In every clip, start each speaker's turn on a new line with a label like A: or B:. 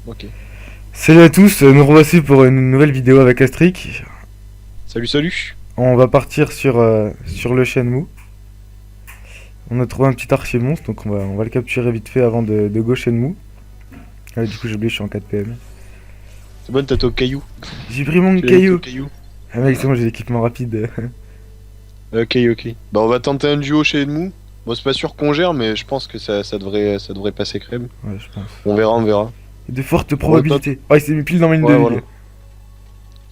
A: Ok.
B: Salut à tous, nous revoici pour une nouvelle vidéo avec Astric.
A: Salut, salut.
B: On va partir sur le Shenmue. On a trouvé un petit archer monstre, donc on va le capturer vite fait avant de go Shenmue. Ah, du coup j'ai oublié, je suis en 4 PM.
A: C'est bon, t'as ton caillou.
B: J'ai pris mon
A: Tu l'as mis ton
B: caillou.
A: caillou.
B: Ah mec, c'est bon, j'ai l'équipement rapide.
A: Ok, ok. Bah, on va tenter un duo chez nous. Bon, c'est pas sûr qu'on gère, mais je pense que ça devrait passer crème.
B: Ouais, je pense.
A: On verra, on verra.
B: Il y a de fortes
A: On va top.
B: probabilités. Oh, il s'est mis pile dans ma ligne de
A: Ouais,
B: vie,
A: voilà.
B: gars.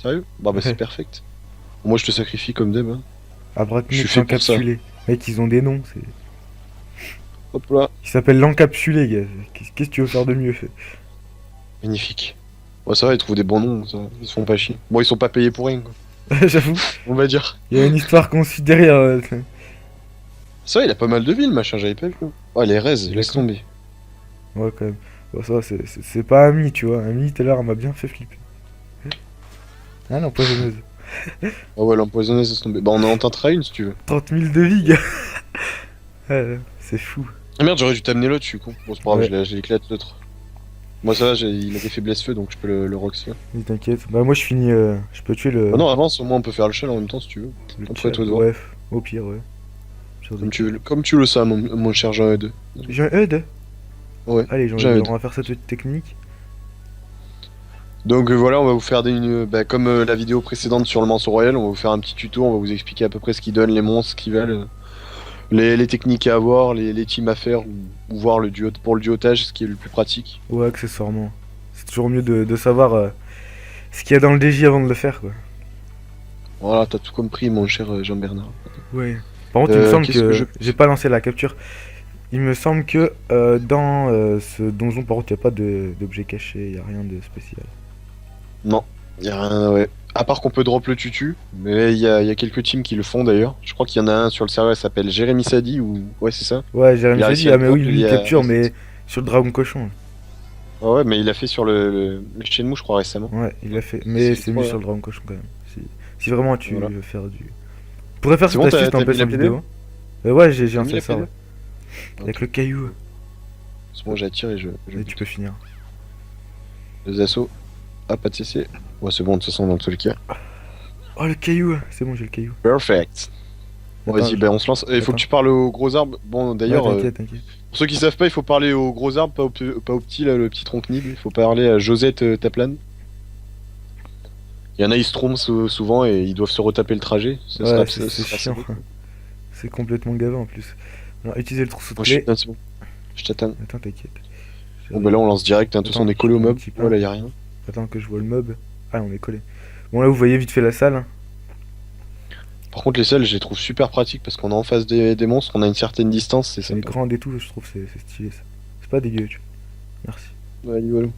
A: Sérieux? Bah, c'est
B: Ouais.
A: perfect. Moi, je te sacrifie comme d'hab, hein. Je suis
B: Abracnec
A: fait pour ça.
B: encapsulé. Mec, ils ont des noms.
A: Hop là.
B: Ils s'appellent l'encapsulé, gars. Qu'est-ce que tu veux faire de mieux?
A: Magnifique. Ouais, ça va, ils trouvent des bons noms, ça. Ils se font pas chier. Bon, ils sont pas payés pour rien, quoi.
B: J'avoue,
A: On va dire.
B: il y a une histoire conçue derrière.
A: Ça va, il a pas mal de villes, machin, j'avais pas vu. Oh, les raises, laisse
B: D'accord.
A: tomber.
B: Ouais, quand même. Bon, ça, va, c'est pas Ami, tu vois. Ami, tout à l'heure, elle m'a bien fait flipper. Ah, l'empoisonneuse.
A: Ah ouais, l'empoisonneuse, laisse tomber. Bah, on en tentera une si tu veux.
B: 30 000 de vie, gars. C'est fou.
A: Ah merde, j'aurais dû t'amener l'autre, je suis con. Bon, c'est pas grave,
B: Ouais,
A: je l'éclate l'autre. Moi, ça va, il a des faiblesses feu, donc je peux le roxy.
B: mais t'inquiète. Bah, moi, je finis. Je peux tuer
A: Ah non, avance, au moins on peut faire le shell en même temps si tu veux.
B: le
A: Entre
B: chat.
A: toi et toi.
B: Ouais, au pire, ouais. Sur des-
A: Comme tu le sais, mon cher Jean et 2.
B: J'ai un HUD.
A: Ouais,
B: Allez,
A: j'ai un
B: on va faire cette petite technique.
A: Donc voilà, on va vous faire comme la vidéo précédente sur le Manceau Royal, on va vous faire un petit tuto, on va vous expliquer à peu près ce qu'ils donnent, les monstres, ce qu'ils valent, les techniques à avoir, les teams à faire, ou voir le duo, pour le duotage, ce qui est le plus pratique.
B: Ouais, accessoirement. C'est toujours mieux de savoir ce qu'il y a dans le DJ avant de le faire, quoi.
A: Voilà, t'as tout compris, mon cher Jean-Bernard.
B: Ouais. Par contre, il me semble
A: Qu'est-ce que
B: que
A: je...
B: j'ai pas lancé la capture. Il me semble que dans ce donjon, par contre, il n'y a pas d'objet caché, il n'y a rien de spécial.
A: Non, y a rien, ouais. À part qu'on peut drop le tutu, mais il y a quelques teams qui le font d'ailleurs. Je crois qu'il y en a un sur le serveur, il s'appelle Jérémy Sadi, ou... Ouais, c'est ça.
B: Ouais, Jérémy
A: Il a
B: s'est
A: réussi
B: dit,
A: à
B: ah
A: le
B: mais
A: drop,
B: oui, lui
A: il
B: il
A: y a...
B: capture, mais sur le dragon cochon.
A: Ah ouais, mais il a fait sur le Shenmue, je crois, récemment.
B: Ouais, il l'a fait. Mais
A: C'est
B: c'est
A: trop
B: mieux
A: bien.
B: sur le dragon cochon quand même. Si vraiment tu
A: Voilà.
B: veux faire du... Tu pourrais faire
A: C'est
B: cette
A: bon,
B: astuce,
A: t'as mis
B: n'empêche
A: la
B: en
A: PD?
B: vidéo. Ouais, j'ai
A: T'as
B: un
A: mis la
B: ça,
A: PD?
B: ouais. Avec le caillou.
A: C'est bon, j'attire et je
B: Et tu peux finir.
A: les assauts. Ah, pas de CC. Ouais, c'est bon, de toute façon, dans tous les cas.
B: Oh, le caillou. C'est bon, j'ai le caillou.
A: Perfect. Bon,
B: Attends,
A: vas-y, ben on se lance. Il faut que tu parles aux gros arbres. Bon, d'ailleurs,
B: Ouais, t'inquiète.
A: pour ceux qui savent pas, il faut parler aux gros arbres, pas aux petits, là, le petit tronc nib. Il faut parler à Josette Taplane. Il y en a, ils se trompent souvent et ils doivent se retaper le trajet.
B: Ouais,
A: Ce
B: c'est
A: sera
B: chiant.
A: assez cool.
B: C'est complètement gavé en plus. On va utiliser le trousseau de
A: Moi, je suis...
B: clés.
A: non, c'est bon. Je t'attends.
B: Attends, t'inquiète.
A: Bon, ben là, on lance direct. Hein. De toute façon, on est collé au
B: un
A: mob.
B: petit peu.
A: Voilà, y a rien.
B: Attends que je vois le mob. Ah, on est collé. Bon, là, vous voyez vite fait la salle.
A: Par contre, les selles, je les trouve super pratiques parce qu'on est en face des monstres, on a une certaine distance, c'est
B: C'est
A: sympa.
B: grande et tout, je trouve c'est stylé ça. C'est pas dégueu, tu vois. Merci.
A: Ouais, voilà.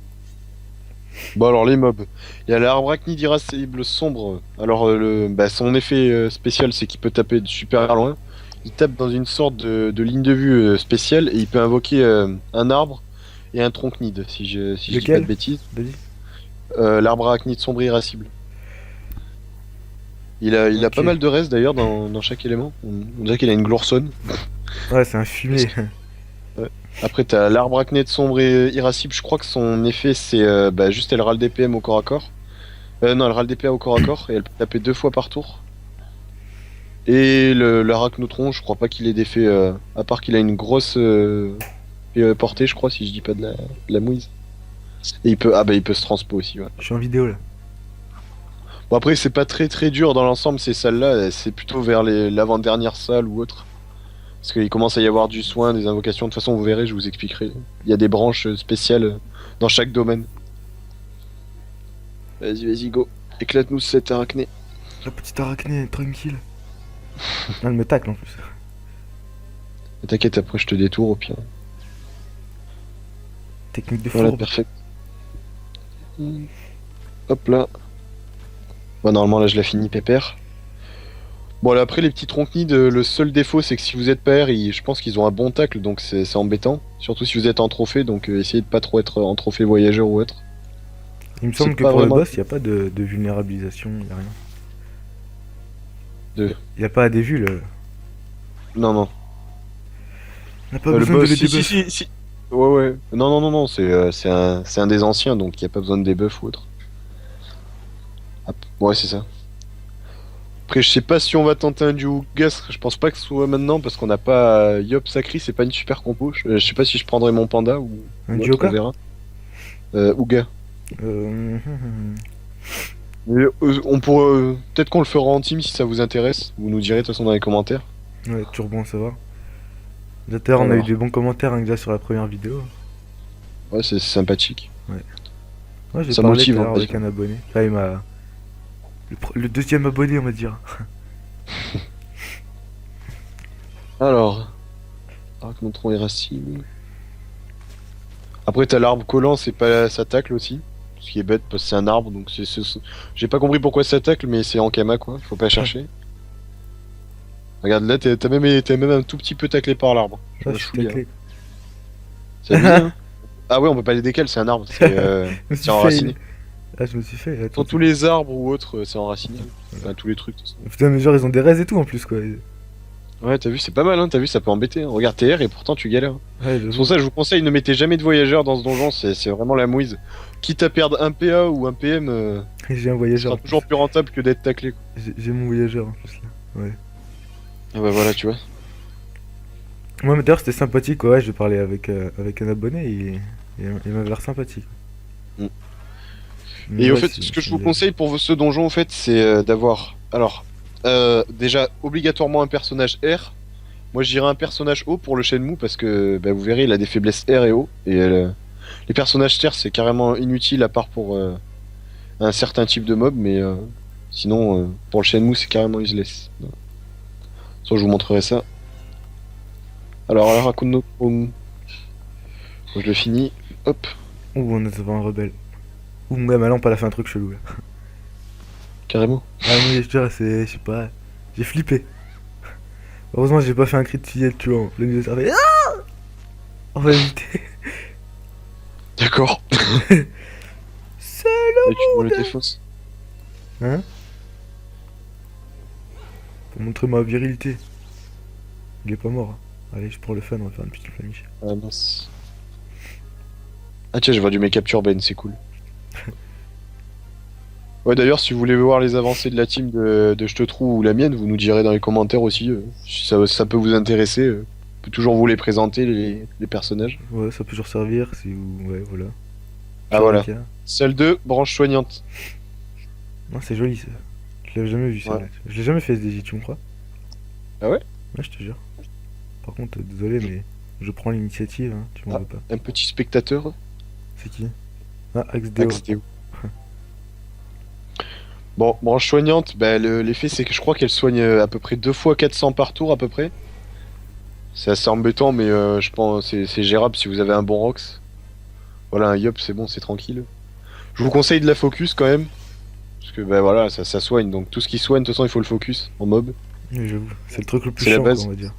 A: Bon, alors les mobs. Il y a l'arbre arachnide irascible sombre. Alors, son effet spécial, c'est qu'il peut taper de super loin. Il tape dans une sorte de ligne de vue spéciale et il peut invoquer un arbre et un tronchnide, si je dis pas de
B: Lequel?
A: bêtises.
B: Vas-y.
A: L'arbre arachnide sombre irascible. Il a
B: Ok.
A: pas mal de restes d'ailleurs dans chaque élément. On dirait qu'il a une glorsonne.
B: Ouais, c'est un fumier.
A: Ouais. Après, t'as l'arbre arachnide sombre et irascible. Je crois que son effet, c'est juste elle râle des PM au corps à corps. Non, elle râle des PA au corps à corps et elle peut taper 2 fois par tour. Et l'arachnotron, je crois pas qu'il ait d'effet, à part qu'il a une grosse portée, je crois, si je dis pas de la mouise. Et il peut se transpo aussi, ouais.
B: Je suis en vidéo là.
A: Bon, après, c'est pas très très dur dans l'ensemble, ces salles-là. C'est plutôt vers l'avant-dernière salle ou autre. Parce qu'il commence à y avoir du soin, des invocations. De toute façon, vous verrez, je vous expliquerai. Il y a des branches spéciales dans chaque domaine. Vas-y, go. Éclate-nous cette arachné.
B: La petite arachné, tranquille. Elle me tacle en plus.
A: T'inquiète, après je te détourne au pire.
B: Technique de
A: Voilà,
B: fourbe.
A: perfect. Hop là. Bon, normalement, là, je la finis pépère. Bon, là, après, les petits troncnides, le seul défaut, c'est que si vous êtes pas R, je pense qu'ils ont un bon tacle, donc c'est embêtant. Surtout si vous êtes en trophée, donc essayez de pas trop être en trophée voyageur ou autre.
B: Il me semble
A: C'est
B: que
A: pas
B: pour le
A: vraiment-
B: boss, il a pas de vulnérabilisation, il a rien.
A: De-
B: Il a pas des vues là.
A: Non, non.
B: On n'a pas
A: Le
B: besoin
A: boss,
B: de le
A: si,
B: débuff.
A: si. Ouais, ouais. Non, non, non, non, c'est un des anciens, donc il n'y a pas besoin de debuff ou autre. Ouais, c'est ça. Après, je sais pas si on va tenter un duo Gas, je pense pas que ce soit maintenant, parce qu'on n'a pas... Yop Sakri, c'est pas une super compo. Je sais pas si je prendrais mon panda
B: Un
A: ou autre, on
B: Dioka?
A: verra. Ouga.
B: Hum, hum, hum.
A: Mais, on pourrait... Peut-être qu'on le fera en team si ça vous intéresse. Vous nous direz de toute façon dans les commentaires.
B: Ouais, toujours bon à savoir. Déjà, tout à l'heure, on a eu
A: Alors,
B: des bons commentaires hein, déjà sur la première vidéo.
A: ouais, c'est sympathique.
B: Ouais. Moi, j'ai
A: Ça
B: parlé tout
A: motive,
B: à
A: on
B: l'heure
A: va
B: avec
A: dire.
B: un abonné. Là, il m'a. Le deuxième abonné, on va dire.
A: Alors, Arc Nontron Irascible. Après, t'as l'arbre collant, c'est pas ça tacle aussi. Ce qui est bête parce que c'est un arbre, donc j'ai pas compris pourquoi ça tacle, mais c'est en Kama quoi, faut pas chercher. Regarde là, t'es même un tout petit peu taclé par l'arbre. Je
B: Ah,
A: vois
B: je suis
A: chouïa.
B: taclé.
A: C'est abusé, hein. Ah ouais, on peut pas les décaler, c'est un arbre,
B: Je me
A: c'est
B: suis fail.
A: enraciné.
B: Ah, je me suis fait. Attends,
A: Dans tous les arbres ou autres, c'est enraciné. Enfin, tous les trucs. De toute façon.
B: putain, mais genre, ils ont des raises et tout en plus, quoi.
A: Ouais, t'as vu, c'est pas mal, hein, t'as vu, ça peut embêter. Hein. Regarde TR et pourtant tu galères.
B: Ouais,
A: C'est pour
B: j'avoue.
A: ça que je vous conseille, ne mettez jamais de voyageurs dans ce donjon, c'est vraiment la mouise. Quitte à perdre un PA ou un PM,
B: J'ai un
A: ce
B: voyageur
A: sera
B: en plus.
A: toujours plus rentable que d'être taclé. Quoi.
B: J'ai mon voyageur en plus, là. Ouais.
A: Ah bah voilà, tu vois.
B: Moi, mais d'ailleurs, c'était sympathique, ouais. Je parlais avec un abonné et il m'avait l'air sympathique.
A: Mm.
B: Mais
A: Et au
B: ouais,
A: fait, ce que je
B: c'est
A: vous conseille pour ce donjon, au fait, c'est d'avoir. Alors, déjà, obligatoirement un personnage R. Moi, je dirais un personnage O pour le Shenmue parce que bah, vous verrez, il a des faiblesses R et O. Et les personnages terres, c'est carrément inutile à part pour un certain type de mob, mais sinon, pour le Shenmue, c'est carrément useless. Ça, je vous montrerai ça. Alors, la Raccoon no Home. Je le finis. Hop,
B: Ouh, on est devant un rebelle. Ouh, ouais, ma lampe, elle a fait un truc chelou, là.
A: carrément.
B: Ah, moi, je te jure, c'est. Je sais pas. J'ai flippé. Heureusement, j'ai pas fait un cri de fillette, tu vois. Le milieu, ça fait. Ah, on va éviter.
A: D'accord.
B: C'est
A: Et tu me le
B: le monde.
A: défausses.
B: Hein? Pour montrer ma virilité. Il est pas mort. Hein. Allez, je prends le fun, on va faire une petite flamiche.
A: Ah mince. Ah tiens, j'ai vendu mes captures Ben, c'est cool. Ouais, d'ailleurs, si vous voulez voir les avancées de la team de Je te trouve ou la mienne, vous nous direz dans les commentaires aussi. Si ça peut vous intéresser, on peut toujours vous les présenter, les personnages.
B: Ouais, ça peut toujours servir si vous. Ouais, voilà.
A: Ah
B: Pire des
A: voilà.
B: cas.
A: Celle 2, branche soignante.
B: Non, c'est joli ça. Je l'avais jamais vu
A: Ouais.
B: celle-là. Je l'ai jamais fait SDJ, tu me crois?
A: Ah ouais?
B: Ouais, je te jure. Par contre, désolé, mais je prends l'initiative, hein, tu m'en
A: Ah,
B: veux pas.
A: un petit spectateur.
B: C'est qui? Ah, Axdeo.
A: Axdeo. Bon, branche soignante, bah, l'effet c'est que je crois qu'elle soigne à peu près 2 fois 400 par tour à peu près. C'est assez embêtant, mais je pense c'est gérable si vous avez un bon Rox. Voilà, un Yop, c'est bon, c'est tranquille. Je vous conseille de la focus quand même. Parce que bah voilà, ça soigne. Donc tout ce qui soigne, de toute façon, il faut le focus en mob.
B: Oui, j'avoue. C'est le truc le plus
A: C'est la
B: chiant, quoi,
A: base.
B: on va dire.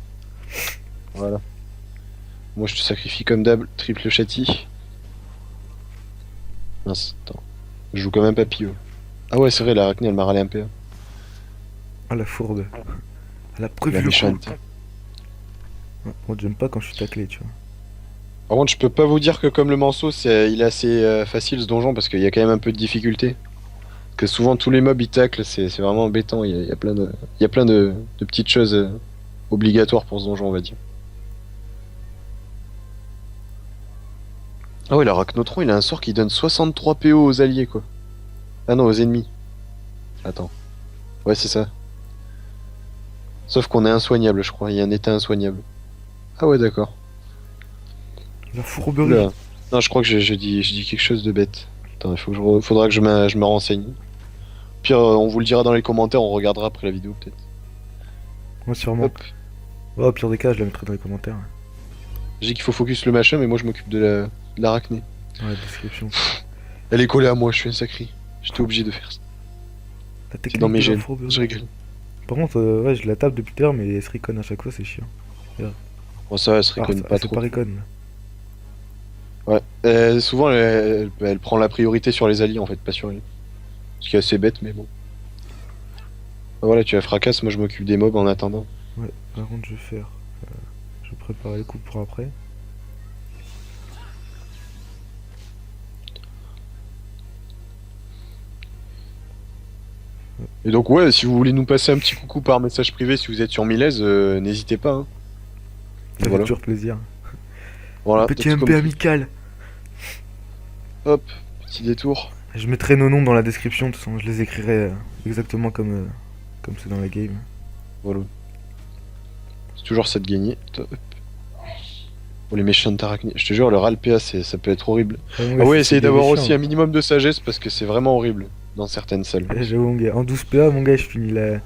A: Voilà. Moi, je te sacrifie comme d'hab, triple châti. Mince, attends. Je joue quand même papillon. Ah ouais, c'est vrai, la Arachné, elle m'a râlé un peu.
B: Ah, la fourbe. Elle a
A: La
B: prévu le coup.
A: méchante.
B: Ouais, moi, j'aime pas quand je suis taclé, tu vois.
A: Par contre, je peux pas vous dire que comme le manceau, il est assez facile ce donjon parce qu'il y a quand même un peu de difficulté. Que souvent tous les mobs ils taclent, c'est vraiment embêtant. Il y a plein de petites choses obligatoires pour ce donjon, on va dire. Ah ouais, la Arachnotron, il a un sort qui donne 63 PO aux alliés, quoi. Ah non, aux ennemis. Attends. Ouais, c'est ça. Sauf qu'on est insoignable, je crois. Il y a un état insoignable. Ah ouais, d'accord.
B: La fourberie.
A: Oula. Non, je crois que je dis quelque chose de bête. Attends, faudra que je me renseigne. Pire, on vous le dira dans les commentaires, on regardera après la vidéo, peut-être.
B: Moi, sûrement.
A: Hop.
B: Ouais, au pire des cas, je la mettrai dans les commentaires.
A: J'ai dit qu'il faut focus le machin, mais moi je m'occupe de l'arachné.
B: Ouais, description.
A: Elle est collée à moi, je suis un sacré. J'étais obligé de faire ça.
B: La
A: C'est
B: technique
A: dans mes
B: de la
A: gènes.
B: fourberie.
A: Je rigole.
B: Par contre, ouais, je la tape depuis tout à l'heure, mais elle se recon à chaque fois, c'est chiant.
A: Bon, ça, elle se
B: Alors,
A: reconnaît
B: ça,
A: pas
B: c'est
A: trop.
B: pas recon, là.
A: Ouais. Souvent, elle prend la priorité sur les alliés, en fait, pas sur elle. Ce qui est assez bête, mais bon. Ah, voilà, tu la fracasses, moi je m'occupe des mobs en attendant.
B: Ouais, par contre, je vais faire. Je vais préparer le coup pour après.
A: Et donc ouais, si vous voulez nous passer un petit coucou par message privé si vous êtes sur Milez, n'hésitez pas. Hein.
B: Ça fait
A: Voilà.
B: toujours plaisir. Un
A: Voilà,
B: petit
A: tout
B: MP
A: comme
B: amical.
A: hop, petit détour.
B: Je mettrai nos noms dans la description, de toute façon, je les écrirai exactement comme c'est dans la game.
A: Voilà. C'est toujours ça de gagner. Top. Pour les méchants de arachnides. Je te jure, le RALPA, ça peut être horrible. Ah ouais, essayez d'avoir aussi un minimum de sagesse parce que c'est vraiment horrible dans certaines salles.
B: J'avoue, mon gars. En 12 PA, mon gars, je finis la.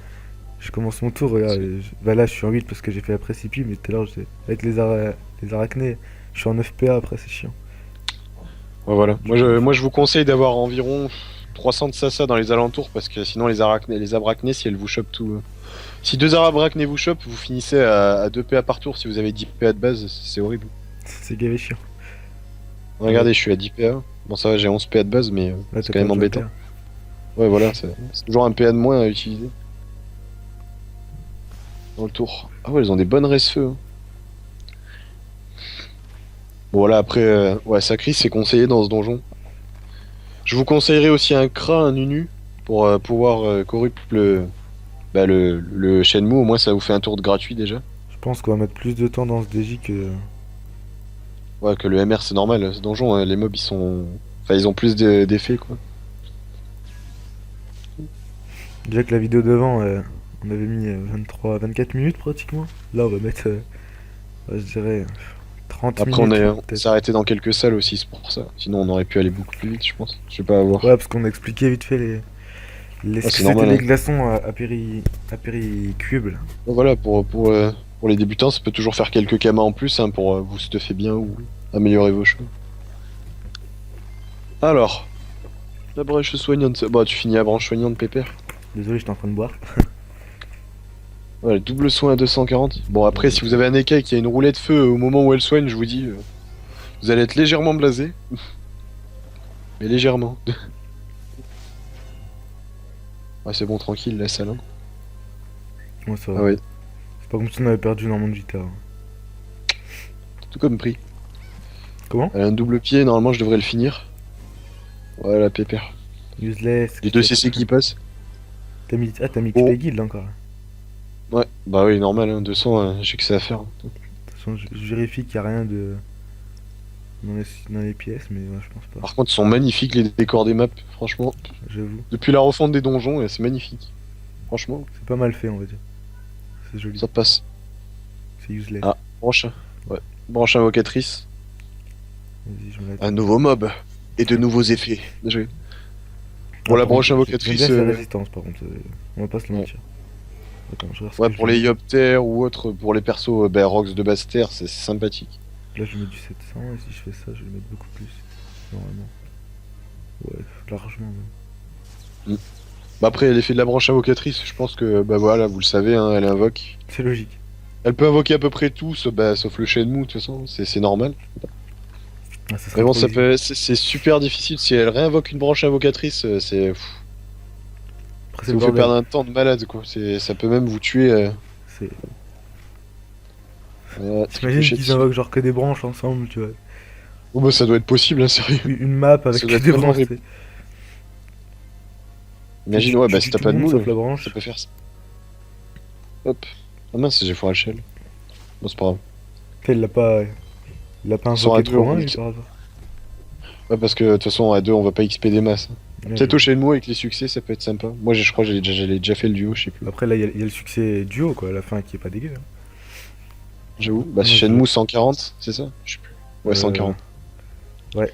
B: Je commence mon tour, regarde. Bah là, je suis en 8 parce que j'ai fait la précipi, mais tout à l'heure, avec les arachnées, je suis en 9 PA après, c'est chiant.
A: Ouais, voilà. Moi, je vous conseille d'avoir environ 300 de Sasa dans les alentours parce que sinon, les abrachnées, si elles vous chopent tout. Si deux abrachnées vous chopent, vous finissez à 2 PA par tour. Si vous avez 10 PA de base, c'est horrible.
B: C'est gavé chiant.
A: Regardez, je suis à 10 PA. Bon, ça va, j'ai 11 PA de base, mais
B: Là,
A: c'est quand même embêtant. Ouais, voilà, c'est toujours un PA de moins à utiliser. Dans le tour. Ah ouais, elles ont des bonnes res-feu. Hein. Bon, voilà, après, ouais, Sacris, c'est conseillé dans ce donjon. Je vous conseillerais aussi un Kra, un Unu, pour pouvoir corrupt le Shenmue. Au moins, ça vous fait un tour de gratuit déjà.
B: Je pense qu'on va mettre plus de temps dans ce DJ que.
A: Ouais, que le MR, c'est normal. Ce donjon, les mobs, ils sont. Enfin, ils ont plus d'effets, quoi.
B: Déjà que la vidéo devant, on avait mis 24 minutes pratiquement. Là, on va mettre, je dirais, 30
A: Après,
B: minutes.
A: on s'est arrêté dans quelques salles aussi, c'est pour ça. Sinon, on aurait pu aller beaucoup plus vite, je pense. Je sais pas à voir.
B: Ouais, parce qu'on a expliqué vite fait
A: Ouais,
B: ce que
A: c'est
B: c'était
A: normal.
B: les
A: Hein.
B: glaçons à Péricube. Là.
A: Donc voilà, pour les débutants, ça peut toujours faire quelques kamas en plus hein, pour vous stuffer bien ou améliorer vos cheveux. Alors, la branche soignante. Bah, tu finis la branche soignante, pépère.
B: Désolé, j'étais en train de boire.
A: Ouais, double soin à 240. Bon, après, si vous avez un écaille qui a une roulette de feu au moment où elle soigne, je vous dis, vous allez être légèrement blasé. Mais légèrement. Ouais, c'est bon, tranquille, la salle. Hein.
B: Ouais, ça va.
A: Ah ouais,
B: C'est pas comme si on avait perdu énormément de Vita.
A: tout compris.
B: Comment
A: Elle a un double pied, normalement, je devrais le finir. Voilà, pépère.
B: Useless.
A: Les 2 CC qui passent.
B: T'as mis
A: Bon.
B: que les guildes là, encore.
A: Ouais, bah oui, normal, hein, 200, j'ai que ça à faire.
B: De toute façon, je vérifie qu'il n'y a rien de. Dans les pièces, mais ouais, je pense pas.
A: Par contre, ils sont magnifiques les décors des maps, franchement.
B: J'avoue.
A: Depuis la refonte des donjons, c'est magnifique. Franchement,
B: C'est pas mal fait, on va dire. C'est joli.
A: ça passe.
B: C'est useless.
A: Ah, branche. Ouais. Branche invocatrice.
B: Vas-y, je me la.
A: Un nouveau mob. Et de nouveaux effets. Bien joué. Bon, la branche invocatrice.
B: J'aime bien sa résistance, par contre. On va pas se le mentir. Attends, je regarde ce
A: Ouais,
B: que
A: pour
B: je
A: les
B: mets.
A: Yopter ou autres, pour les persos Rox de basse terre, c'est sympathique.
B: Là, je mets du 700, et si je fais ça, je vais le mettre beaucoup plus. Normalement. Ouais, largement même.
A: Bah après, l'effet de la branche invocatrice, je pense que, bah voilà, vous le savez, hein, elle invoque.
B: C'est logique.
A: Elle peut invoquer à peu près tout, sauf le Shenmue, de toute façon, c'est normal.
B: Ah, ça serait
A: Mais bon,
B: trop easy.
A: c'est super difficile. Si elle réinvoque une branche invocatrice, c'est.
B: Après, c'est
A: Ça
B: le
A: vous fait
B: bordel.
A: perdre un temps de malade, quoi. Ça peut même vous tuer.
B: C'est.
A: C'est
B: T'imagines
A: cliché
B: qu'ils
A: dessus.
B: invoquent genre que des branches ensemble, tu vois.
A: Oh, bah, ça doit être possible, hein, sérieux.
B: Une map avec
A: Ça
B: que
A: doit être
B: des
A: vraiment
B: branches.
A: horrible.
B: C'est-
A: Imagine,
B: tu-
A: ouais,
B: tu
A: bah
B: tues
A: si t'as
B: tout
A: pas
B: le
A: de
B: monde
A: moule,
B: sauf la branche.
A: ça peut faire ça. Hop. Ah mince, j'ai foiré le shell. Bon, c'est pas grave.
B: Il l'a pas. Il l'a pas
A: Ils sont à
B: invoqué
A: deux,
B: trop
A: on
B: loin,
A: va
B: lui,
A: dire.
B: par hasard.
A: Ouais, parce que de toute façon, à deux, on va pas XP des masses.
B: Ouais,
A: Peut-être au Shenmue avec les succès, ça peut être sympa. Moi, je crois que j'avais déjà fait le duo, je sais plus.
B: Après, là, il y a le succès duo, quoi, à la fin, qui est pas dégueu. Hein.
A: J'avoue. Bah, c'est
B: Moi, je-
A: Shenmue 140, c'est ça? Je sais plus. Ouais,
B: Euh,
A: 140.
B: Ouais.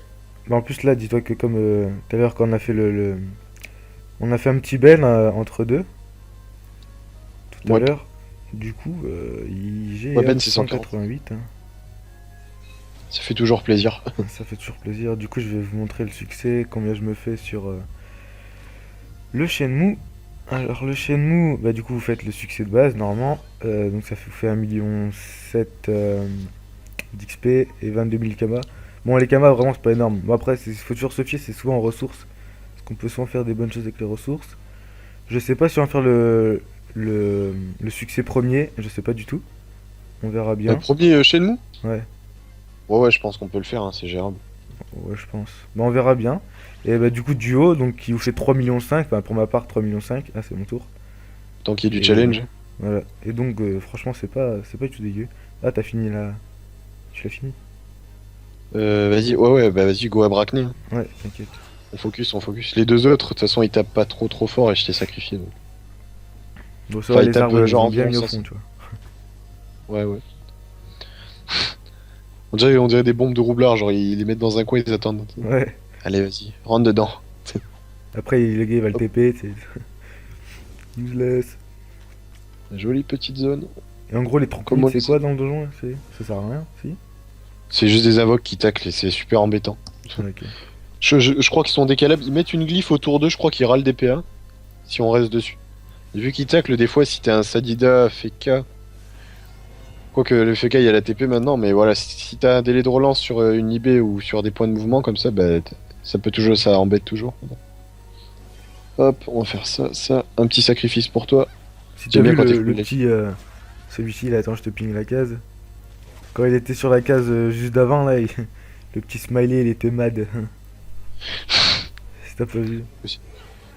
B: Bah, en plus, là, dis-toi que comme tout à l'heure, quand on a fait on a fait un petit ben entre deux, tout à
A: Ouais.
B: l'heure. Du coup, j'ai
A: Ouais, Ben, c'est
B: 188. Hein.
A: Ça fait toujours plaisir.
B: Ça fait toujours plaisir. Du coup, je vais vous montrer le succès, combien je me fais sur le Shenmue. Alors, le Shenmue, bah, du coup, vous faites le succès de base, normalement. Donc, ça vous fait 1,7 million d'XP et 22 000 kamas. Bon, les kamas, vraiment, c'est pas énorme. Bon, après, il faut toujours se fier, c'est souvent en ressources. Parce qu'on peut souvent faire des bonnes choses avec les ressources. Je sais pas si on va faire le succès premier, je sais pas du tout. On verra
A: Le
B: bien.
A: premier Shenmue?
B: Ouais.
A: Ouais, je pense qu'on peut le faire, hein, c'est gérable.
B: Ouais, je pense. Bah, on verra bien. Et bah, du coup, duo, donc qui vous fait 3,5 millions. Bah, pour ma part, 3,5 millions. Ah, c'est mon tour.
A: Tant qu'il y a du
B: Et
A: challenge.
B: voilà. Et donc, franchement, c'est pas du tout dégueu. Ah, t'as fini là. Tu l'as fini?
A: Vas-y, ouais, bah vas-y, go à Brackney, hein.
B: Ouais, t'inquiète.
A: On focus, on focus. Les deux autres, de toute façon, ils tapent pas trop fort et je t'ai sacrifié. Donc.
B: Bon, ça va,
A: Enfin, ils
B: les
A: tapent
B: arbres, ils
A: genre
B: ont bien
A: environ
B: mis au
A: 500.
B: fond, tu vois.
A: Ouais, ouais. On dirait des bombes de roublard, genre ils les mettent dans un coin et ils attendent.
B: Ouais.
A: Allez, vas-y, rentre dedans.
B: Après, le gars, il va le
A: Hop,
B: TP, c'est useless.
A: jolie petite zone.
B: Et en gros, les
A: Comme
B: trampolines,
A: on
B: c'est
A: sait.
B: quoi dans le donjon là? Ça sert à rien, si?
A: C'est juste des invoques qui taclent et c'est super embêtant.
B: Ah, ok.
A: Je crois qu'ils sont décalables. Ils mettent une glyphe autour d'eux, je crois qu'ils râlent des PA si on reste dessus. Et vu qu'ils taclent, des fois, si t'es un Sadida, FK. Quoique le FK, il y a la TP maintenant, mais voilà, si t'as un délai de relance sur une IB ou sur des points de mouvement comme ça, bah, ça peut toujours, ça embête toujours. Hop, on va faire ça, ça. Un petit sacrifice pour toi.
B: Si t'as
A: J'aime bien
B: vu
A: quand t'es
B: le
A: full life.
B: petit. Celui-ci, là, attends, je te ping la case. Quand il était sur la case juste d'avant, là, le petit smiley, il était mad. Si t'as pas vu.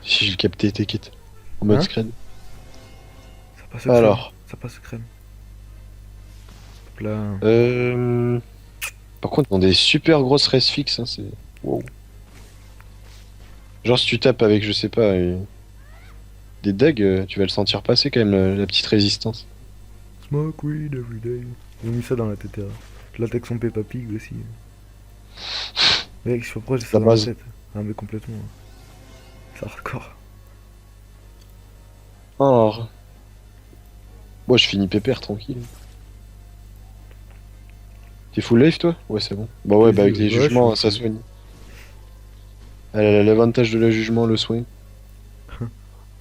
A: Si je le captais, t'inquiète. En mode
B: Hein?
A: scred.
B: Ça passe crème.
A: Alors,
B: Ça passe crème. Hop là.
A: euh... par contre, on a des super grosses res fixes, hein, c'est... Wow. Genre, si tu tapes avec, je sais pas, des dagues, tu vas le sentir passer quand même, la petite résistance.
B: Smoke weed every day. Ils ont mis ça dans la tête. L'attaque son Peppa Pig aussi. Mec, je sais pas pourquoi j'ai ça
A: La
B: dans la
A: base.
B: tête. Ah, mais complètement. C'est hardcore.
A: Alors... Moi, je finis pépère, tranquille. T'es full life, toi? Ouais, c'est bon. Bah ouais, bah
B: Vas-y,
A: avec les
B: ouais, je
A: jugements,
B: suis
A: ça
B: full.
A: soigne. Elle a l'avantage de la jugement, le soin.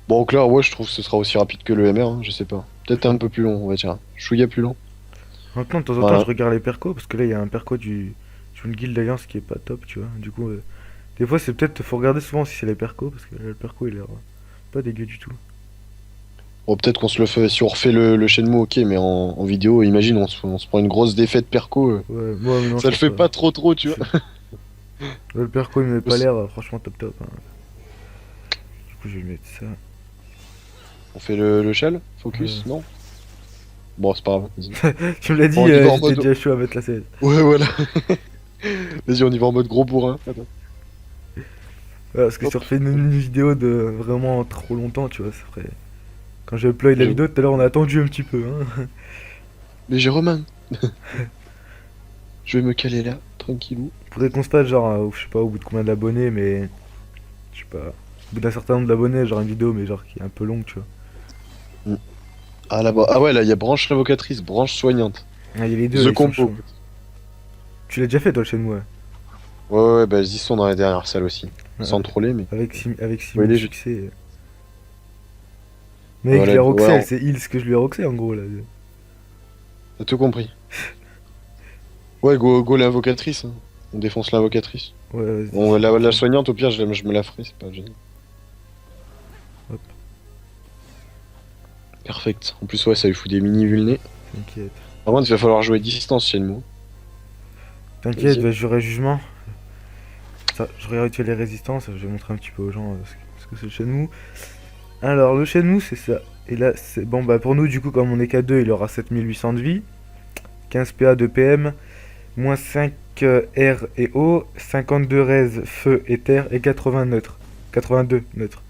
A: Bon, donc là, ouais, je trouve que ce sera aussi rapide que le MR, hein, je sais pas. Peut-être un peu plus long, on va dire. Chouïa plus long.
B: Maintenant, de temps en temps, je
A: Voilà.
B: regarde les percos parce que là, il y a un perco d'une guilde d'alliance qui est pas top, tu vois. Du coup, des fois, c'est peut-être. Faut regarder souvent si c'est les percos parce que là, le perco, il est pas dégueu du tout.
A: Bon, peut-être qu'on se le fait, si on refait le Shenmue, ok, mais en vidéo, imagine, on se prend une grosse défaite perco.
B: Ouais, moi, non, je
A: Ça le
B: pense
A: fait
B: pas.
A: pas trop, tu vois.
B: Là, le perco, il m'avait pas l'air franchement top top, hein. Du coup, je vais lui mettre ça.
A: On fait le shell?
B: Euh,
A: Focus? Non? Bon, c'est pas grave. Vas-y.
B: Tu me l'as dit,
A: On y va en
B: j'étais
A: mode.
B: déjà chaud à mettre la 16.
A: Ouais, voilà. Vas-y, on y va en mode gros bourrin. Attends.
B: Ouais, parce que si
A: Hop.
B: on refait une vidéo de vraiment trop longtemps, tu vois, ça ferait. Quand j'ai upload la
A: J'avoue.
B: vidéo, tout à l'heure, on a attendu un petit peu, hein.
A: Mais j'ai Roman. Je vais me caler là, tranquillou.
B: Faudrait qu'on se fasse, genre, je sais pas, au bout de combien d'abonnés, mais. Je sais pas. Au bout d'un certain nombre d'abonnés, genre une vidéo, mais genre qui est un peu longue, tu vois.
A: Mm. Ah là-bas. Ah ouais, là, il y a branche révocatrice, branche soignante.
B: Ah, il y a les deux,
A: The
B: là, ils sont
A: Compo.
B: chauds. Tu l'as déjà fait, toi, le Shenmue, ouais.
A: Ouais, bah, ils sont dans les dernières salles aussi.
B: Ouais,
A: Sans troller, mais.
B: avec 6
A: Ouais,
B: 000
A: les jeux.
B: succès. Mec, je
A: Voilà,
B: l'ai
A: ouais,
B: roxé, c'est heal ce que je lui ai roxé, en gros, là.
A: t'as tout compris. Ouais, go l'invocatrice, hein. On défonce l'invocatrice.
B: Ouais, vas-y.
A: Bon, la soignante, au pire, je me la ferai, c'est pas gênant.
B: Hop,
A: Perfect. En plus, ouais, ça lui fout des mini vulnés.
B: t'inquiète.
A: Par contre, il va falloir jouer distance chez nous.
B: T'inquiète,
A: Vas-y.
B: bah, j'aurai jugement. Ça, je regarde vite fait les résistances, je vais montrer un petit peu aux gens ce que c'est le Shenmue. Alors, le Shenmue, c'est ça. Et là, c'est bon, bah pour nous, du coup, comme on est qu'à 2, il aura 7800 de vie, 15 PA de PM, moins 5 R et O, 52 res, feu et terre, et 80 neutres. 82 neutres.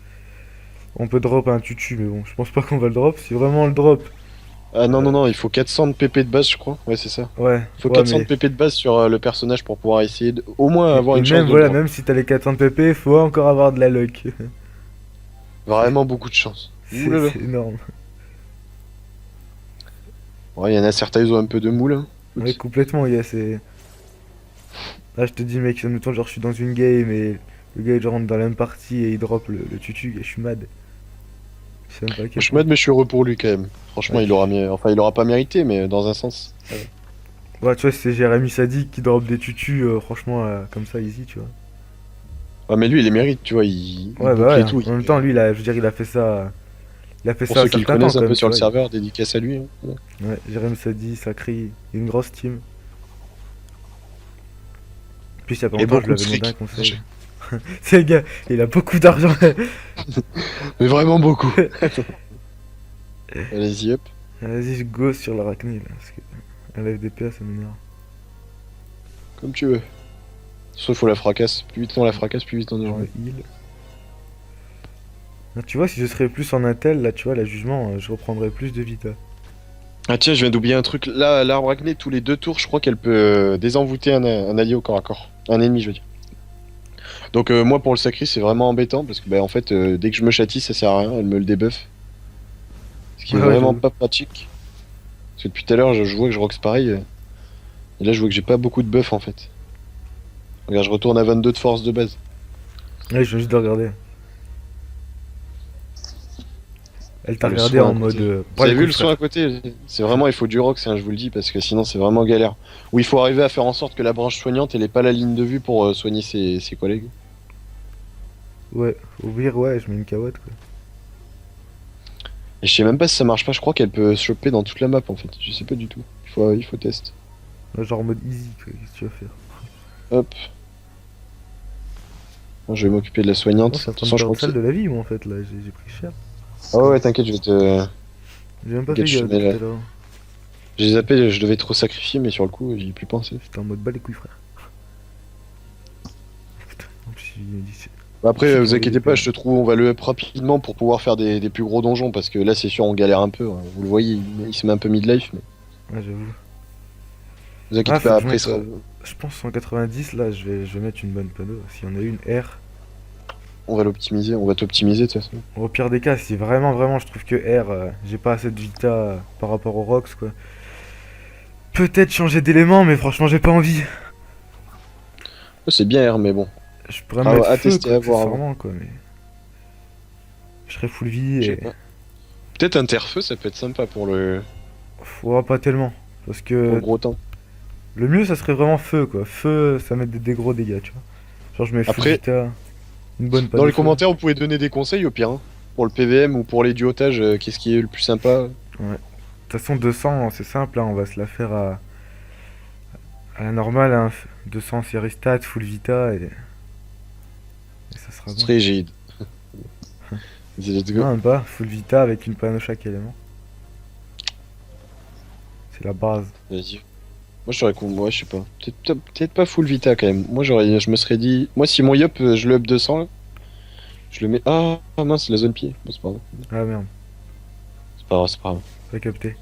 B: On peut drop un tutu, mais bon, je pense pas qu'on va le drop. Si vraiment on le drop,
A: Ah non, non,
B: euh,
A: non, il faut 400 de PP de base, je crois. Ouais, c'est ça.
B: ouais,
A: Il faut
B: ouais,
A: 400 de
B: mais.
A: PP de base sur le personnage pour pouvoir essayer de, au moins avoir
B: Et
A: une chance
B: même,
A: de le
B: voilà,
A: drop.
B: même si t'as les 400 de PP, faut encore avoir de la luck.
A: Vraiment beaucoup de chance. Oulala.
B: C'est énorme.
A: Ouais, il y en a certains, ils ont un peu de moule, hein.
B: Ouais,
A: Écoute.
B: complètement, yeah, c'est. Là, je te dis, mec, en même temps, genre, je suis dans une game et le gars, il rentre dans la même partie et il drop le tutu, et je suis mad. Je sais même pas à
A: Je
B: quel
A: suis
B: point.
A: mad, mais je suis heureux pour lui quand même. Franchement,
B: Ouais,
A: il aura enfin, il aura pas mérité, mais dans un sens.
B: ouais, tu vois, c'est Jérémy Sadik qui drop des tutus, franchement, comme ça, easy, tu vois.
A: Ouais, mais lui, il les mérite, tu vois, il
B: Ouais, bah
A: boucle
B: ouais,
A: et tout.
B: en même temps, lui, je veux dire, il a fait ça. Il a fait
A: Pour
B: ça un
A: ceux qui le
B: certain temps,
A: connaissent un
B: quand
A: peu
B: même, tu
A: sur le
B: vois.
A: serveur, dédicace à lui, hein. Ouais.
B: Ouais, Jérémy Sadik, Sacri, une grosse team. Plus il y a pas
A: Et
B: longtemps, je
A: beaucoup
B: lui
A: de
B: avais demandé un
A: fric.
B: conseil. C'est le gars, il a beaucoup d'argent.
A: Mais vraiment beaucoup. Allez-y, hop.
B: Vas-y, je go sur l'arachné là, parce que à la FDPA ça m'énerve.
A: Comme tu veux. Sauf faut la fracasse. Plus vite on la fracasse, plus vite on est
B: Je
A: joué.
B: me heal. Ah, tu vois, si je serais plus en intel, là, tu vois, la jugement, je reprendrais plus de vita.
A: Ah tiens, je viens d'oublier un truc. Là, l'arbre acné, tous les 2 tours, je crois qu'elle peut désenvoûter un allié au corps à corps. Un ennemi, je veux dire. Donc moi, pour le sacri, c'est vraiment embêtant parce que bah, en fait, dès que je me châtie, ça sert à rien. Elle me le débuffe. Ce qui est
B: Ouais, ouais,
A: vraiment
B: j'avoue.
A: pas pratique. Parce que depuis tout à l'heure, je vois que je rox pareil. Et là, je vois que j'ai pas beaucoup de buff en fait. Regarde, je retourne à 22 de force de base.
B: Ouais, je viens juste de regarder. Elle t'a
A: Le
B: regardé
A: soin
B: en
A: à
B: mode.
A: côté.
B: Pas
A: Vous
B: les
A: avez vu
B: couilles,
A: le soin à
B: frère.
A: côté? C'est vraiment, il faut du rox, hein, je vous le dis, parce que sinon c'est vraiment galère. Où il faut arriver à faire en sorte que la branche soignante, elle ait pas la ligne de vue pour soigner ses collègues.
B: Ouais, au pire, ouais, je mets une carotte, quoi.
A: Et je sais même pas si ça marche pas, je crois qu'elle peut se choper dans toute la map en fait. Je sais pas du tout. Il faut tester.
B: Là, genre en mode easy, quoi. Qu'est-ce que tu vas faire?
A: Hop. Bon, je vais m'occuper de la
B: Non,
A: soignante.
B: c'est
A: De
B: en
A: toute
B: train de
A: façon, je
B: perdre
A: crois que
B: salle
A: c'est.
B: de la vie, moi, en fait, là. J'ai pris cher.
A: Ah ouais, t'inquiète, je vais te.
B: J'ai même pas
A: T'inquiète,
B: fait
A: je te
B: gaffe
A: mets
B: depuis
A: là.
B: tout à l'heure.
A: J'ai zappé, je devais trop sacrifier, mais sur le coup, j'y ai plus pensé.
B: J'étais en mode bas les couilles, frère. Putain, en plus, il m'a dit.
A: Bah
B: C'est
A: après,
B: chic
A: vous
B: en
A: inquiétez pas,
B: VDP.
A: je te trouve, on va le up rapidement pour pouvoir faire des plus gros donjons, parce que là, c'est sûr, on galère un peu, hein. Vous le voyez, il se met un peu mid-life, mais
B: Ouais, j'avoue.
A: vous
B: Ah,
A: inquiétez
B: faut
A: pas,
B: que je
A: après,
B: mette.
A: ça.
B: Je pense 190, là, je vais mettre une bonne panneau. S'il y en a une R.
A: On va l'optimiser, on va t'optimiser de toute façon.
B: Au pire des cas, si vraiment, vraiment, je trouve que R, j'ai pas assez de vita par rapport au Rox, quoi. Peut-être changer d'élément, mais franchement, j'ai pas envie.
A: Oh, c'est bien R, mais bon.
B: Je pourrais me mettre
A: À
B: feu,
A: tester,
B: quoi,
A: à voir avant.
B: accessoirement, quoi, mais. Je serais full vie
A: Je sais
B: et.
A: pas. Peut-être un terre-feu, ça peut être sympa
B: Ouais, pas tellement. Parce
A: pour le
B: que
A: gros temps.
B: le mieux, ça serait vraiment feu, quoi. Feu, ça met des gros dégâts, tu vois. Genre, je mets full
A: Après,
B: vita, une bonne
A: dans
B: panneau
A: les
B: feu.
A: commentaires, vous pouvez donner des conseils au pire, hein. Pour le PVM ou pour les duotages, qu'est-ce qui est le plus sympa?
B: Ouais. De toute façon, 200, c'est simple, hein, on va se la faire à la normale, hein. 200 série stats, full vita, et ça sera bon.
A: Très rigide. Vas-y, let's go.
B: Non, même pas, full vita avec une panneau chaque élément. C'est la base.
A: Vas-y. Moi, j'aurais ouais, je sais pas. Peut-être pas full vita quand même. Moi, je me serais dit. Moi, si mon yop, je le up 200, là, je le mets. Ah mince, la zone pied. Bon, c'est pas grave.
B: Ah merde,
A: C'est pas grave, c'est pas grave.
B: pas capté.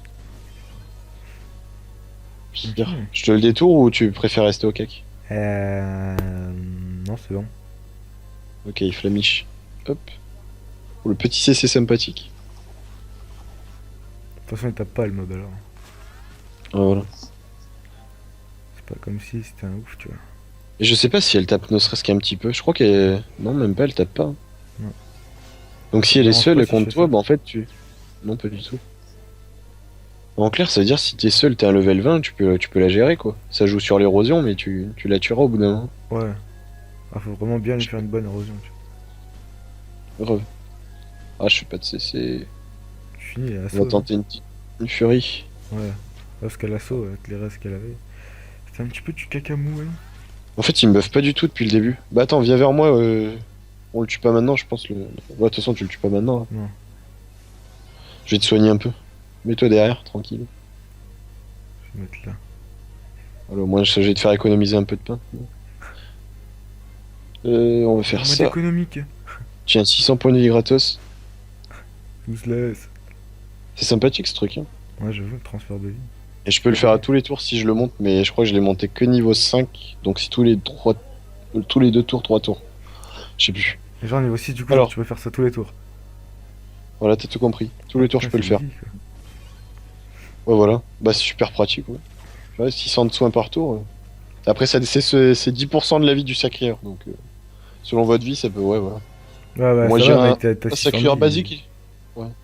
A: Pire.
B: Mhm.
A: Je te le détour ou tu préfères rester au cac?
B: Euh... Non, c'est bon.
A: Ok, flamiche. Hop. Pour le petit CC sympathique.
B: De toute façon, il tape pas le mob alors.
A: Ah, voilà.
B: C'est pas comme si c'était un ouf, tu vois.
A: Et je sais pas si elle tape ne serait-ce qu'un petit peu. Je crois qu'elle. Non, même pas, elle tape pas, hein.
B: Non.
A: Donc si
B: Ça
A: elle est
B: dérange pas
A: seule
B: si je
A: contre
B: fais
A: toi,
B: ça.
A: bah en fait tu. Non, pas du tout. En clair, ça veut dire si t'es seul, t'es un level 20, tu peux la gérer quoi. Ça joue sur l'érosion, mais tu la tueras au bout d'un moment.
B: Ouais. Ah, faut vraiment bien lui faire une bonne érosion, tu vois.
A: Re. Ah, je suis pas de CC.
B: Je finis la
A: On va
B: sauce.
A: tenter une furie.
B: Ouais. Parce qu'à l'assaut, avec les restes qu'elle avait. C'était un petit peu du caca mou, hein.
A: En fait, il me buff pas du tout depuis le début. Bah attends, viens vers moi. On le tue pas maintenant, je pense. Ouais, de toute façon, tu le tues pas maintenant, hein.
B: Non.
A: Je vais te soigner un peu. Mets-toi derrière, tranquille.
B: Je vais mettre là.
A: Voilà, au moins, je vais te faire économiser un peu de pain. On va faire
B: En mode
A: ça.
B: économique.
A: Tiens, 600 points de vie gratos.
B: Useless.
A: C'est sympathique ce truc, hein.
B: Ouais, j'avoue, le transfert de vie.
A: Et je peux le faire à tous les tours si je le monte, mais je crois que je l'ai monté que niveau 5. Donc si tous les 2 tours, 3 tours. Je sais plus.
B: Et genre, niveau 6, du coup,
A: Alors.
B: tu peux faire ça tous les tours.
A: Voilà, t'as tout compris. Tous les tours, je
B: Putain,
A: peux le faire.
B: c'est easy, quoi.
A: Ouais, voilà. Bah, c'est super pratique, ouais. Ouais, 600 de soins par tour. Après, c'est 10% de la vie du sacrieur. Donc, selon votre vie, ça peut. Ouais, voilà.
B: Ouais,
A: Moi,
B: ça
A: j'ai
B: va,
A: un,
B: mec, t'as
A: un
B: 600
A: sacrieur
B: 000.
A: basique.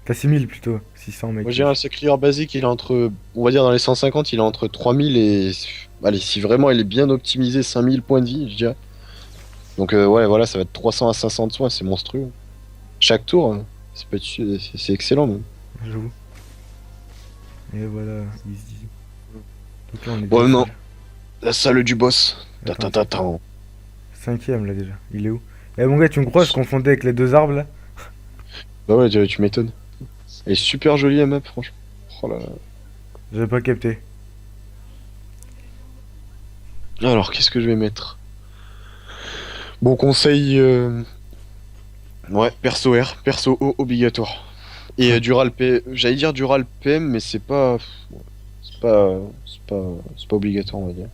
B: T'as 6000 plutôt. 600, mec.
A: Moi, j'ai un sacrieur basique, il est entre. On va dire dans les 150, il est entre 3000 et. Allez, si vraiment il est bien optimisé, 5000 points de vie, je dirais. Donc, ouais, voilà, ça va être 300 à 500 de soins, c'est monstrueux. Chaque tour, hein, c'est excellent, même.
B: J'avoue. Et voilà, easy. Donc là, on est
A: Ouais,
B: bien
A: non.
B: seul.
A: La salle du boss.
B: Attends,
A: Tata.
B: 5ème là déjà. Il est où? Eh mon gars, tu me crois, je confondais avec les deux arbres là?
A: Bah ouais, tu m'étonnes. Elle est super jolie la map, franchement. Oh là là.
B: J'avais pas capté.
A: Alors, qu'est-ce que je vais mettre? Bon conseil, ouais, perso R, perso O obligatoire. Et Dural P, j'allais dire Dural PM, mais c'est pas, c'est pas obligatoire, on va dire.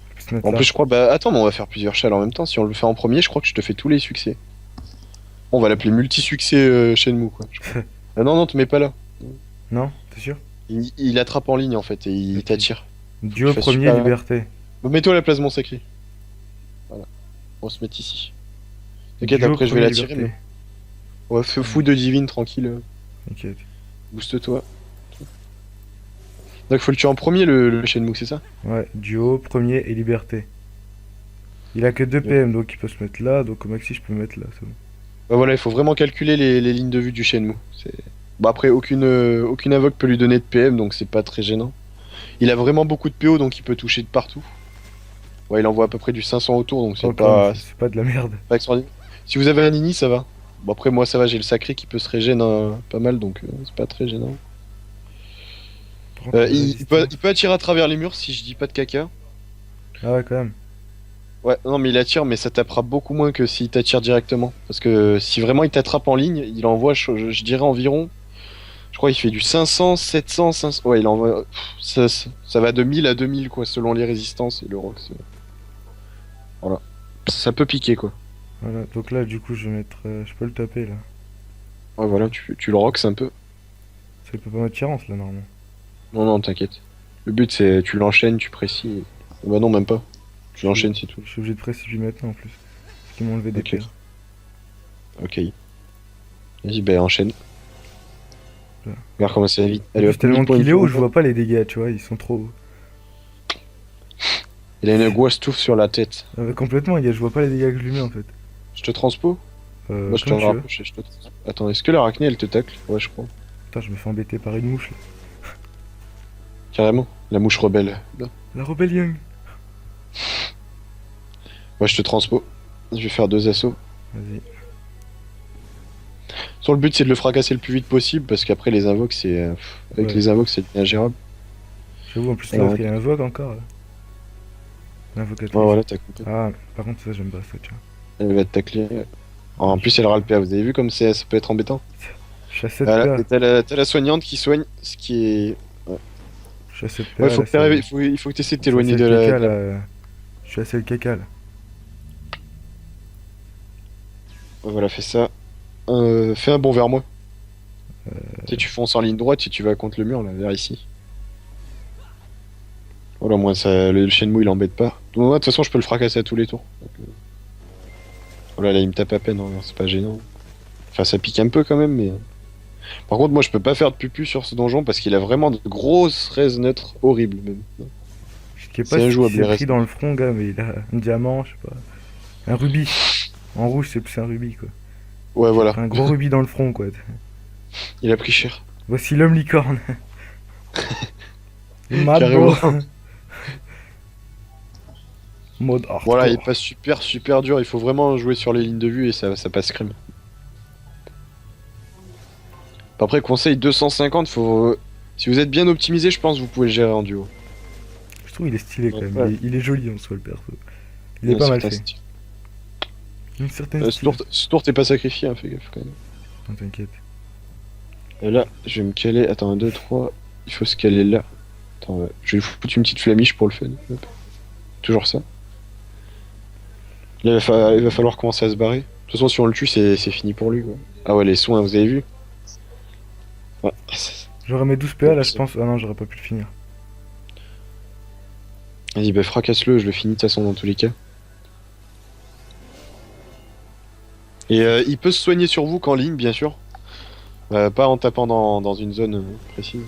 B: Je peux se mettre
A: En
B: là.
A: plus, je crois, bah attends, mais on va faire plusieurs châles en même temps. Si on le fait en premier, je crois que je te fais tous les succès. On va l'appeler multi-succès Shenmue, quoi. Je crois. Ah non, non, te mets pas là.
B: Non? T'es sûr?
A: Il attrape en ligne en fait et il
B: Ok.
A: t'attire. Faut que tu
B: Duo
A: fasses
B: premier,
A: super.
B: liberté.
A: Mets-toi à la place de mon sacré. Voilà, on va se mettre ici. T'inquiète,
B: Duo
A: après je vais
B: premier,
A: l'attirer,
B: liberté.
A: mais. Ouais, fou de divine, tranquille.
B: T'inquiète.
A: Booste-toi. Donc faut le tuer en premier le Shenmue, c'est ça?
B: Ouais, duo, premier et liberté. Il a que 2
A: Ouais.
B: PM, donc il peut se mettre là. Donc au maxi, je peux me mettre là. C'est bon.
A: Bah voilà, il faut vraiment calculer les lignes de vue du Shenmue. Bah après, aucune invoque peut lui donner de PM, donc c'est pas très gênant. Il a vraiment beaucoup de PO, donc il peut toucher de partout. Ouais, il envoie à peu près du 500 autour, donc
B: Oh,
A: c'est
B: quand même,
A: pas,
B: c'est pas de la merde.
A: pas extraordinaire. Si vous avez un Nini, ça va. Bon après, moi ça va, j'ai le sacré qui peut se régénérer pas mal, donc c'est pas très gênant.
B: Par contre, la résistance.
A: Il peut attirer à travers les murs si je dis pas de caca.
B: Ah ouais, quand même.
A: Ouais, non mais il attire, mais ça tapera beaucoup moins que s'il t'attire directement. Parce que si vraiment il t'attrape en ligne, il envoie, je dirais environ, je crois qu'il fait du 500, 700, 500. Ouais, il envoie, ça va de 1000 à 2000 quoi, selon les résistances et le rock. Voilà. Ça peut piquer quoi.
B: Voilà, donc là, du coup, je vais mettre. Je peux le taper là.
A: Ouais, voilà, tu le rocks un peu.
B: Ça peut pas mettre tirance là, normalement.
A: Non, non, t'inquiète. Le but c'est tu l'enchaînes, tu précis. Bah non, même pas. Tu l'enchaînes, c'est tout.
B: Je suis obligé de précipiter maintenant en plus. Parce qu'ils m'ont enlevé des
A: Ok.
B: pierres.
A: Ok. Vas-y, bah enchaîne.
B: Là.
A: Regarde comment ça va vite.
B: En
A: Allez,
B: plus,
A: hop,
B: tellement
A: mille-point,
B: qu'il est haut, je
A: mille-point.
B: vois pas les dégâts, tu vois, ils sont trop hauts.
A: Il a une gouastouffe sur la tête.
B: Ah, bah, complètement, je vois pas les dégâts que je lui mets en fait.
A: Je te transpo? Moi, je te
B: Comme tu veux.
A: rapproche et je te. Attends, est-ce que l'arachné elle te tacle? Ouais, je crois.
B: Putain, je me fais embêter par une mouche là.
A: Carrément. La mouche rebelle. Là.
B: La rébellion.
A: Ouais, je te transpo. Je vais faire 2 assauts.
B: Vas-y.
A: Sur le but, c'est de le fracasser le plus vite possible parce qu'après, les invoques, c'est. Avec
B: Ouais.
A: les invoques, c'est ingérable.
B: J'avoue, en plus,
A: Alors,
B: l'autre il invoque encore là. L'invocatrice.
A: Ouais, voilà, t'as compris.
B: Ah, par contre, ça, j'aime pas ça, tu vois.
A: Elle va te tacler. En plus, elle aura le PA. Vous avez vu comme ça peut être embêtant?
B: Je suis à 7
A: Voilà,
B: PA.
A: et t'as la soignante qui soigne, ce qui est.
B: Je suis à 7 PA.
A: Ouais, faut
B: là,
A: que t'arrives, il faut que t'essaies de t'éloigner
B: je suis
A: de
B: assez le
A: la.
B: caca là. Je suis assez le caca là.
A: Voilà, fais ça. Fais un bond vers moi. Tu sais, tu fonces en ligne droite et tu vas contre le mur, là, vers ici. Voilà, moi, ça, le Shenmue, il embête pas. Moi, de toute façon, je peux le fracasser à tous les tours. Donc, voilà, là, il me tape à peine, hein, c'est pas gênant. Enfin, ça pique un peu quand même, mais. Par contre, moi, je peux pas faire de pupu sur ce donjon parce qu'il a vraiment de grosses raises neutres horribles, même.
B: Je sais
A: C'est
B: pas si
A: injouable,
B: il
A: les
B: s'est pris
A: restes.
B: dans le front, gars, mais il a un diamant, je sais pas. Un rubis. En rouge, c'est plus un rubis quoi.
A: Ouais, voilà.
B: Un gros rubis dans le front quoi.
A: Il a pris cher.
B: Voici l'homme licorne. Mad
A: Carrément.
B: bro. Mode hardcore.
A: Voilà, il passe super, super dur. Il faut vraiment jouer sur les lignes de vue et ça passe crème. Après, conseil 250, faut. Si vous êtes bien optimisé, je pense que vous pouvez le gérer en duo.
B: Je trouve il est stylé quand même.
A: Ouais.
B: Il est joli en soi le perso. Il est
A: Ouais,
B: pas
A: c'est
B: mal
A: ta
B: fait.
A: style.
B: Une certaine style.
A: Ce tour, t'es pas sacrifié, hein, fais gaffe quand même.
B: Non, t'inquiète.
A: Et là, je vais me caler. Attends, 1, 2, 3. Il faut se caler là. Attends, ouais. Je vais foutre une petite flamiche pour le fun. Hop. Toujours ça. Là, il va falloir commencer à se barrer. De toute façon, si on le tue, c'est fini pour lui, quoi. Ah ouais, les soins, vous avez vu? Ouais.
B: J'aurais mes 12 PA là, je pense. Ah non, j'aurais pas pu le finir.
A: Vas-y, bah fracasse-le, je le finis de toute façon dans tous les cas. Et il peut se soigner sur vous qu'en ligne, bien sûr. Pas en tapant dans une zone précise.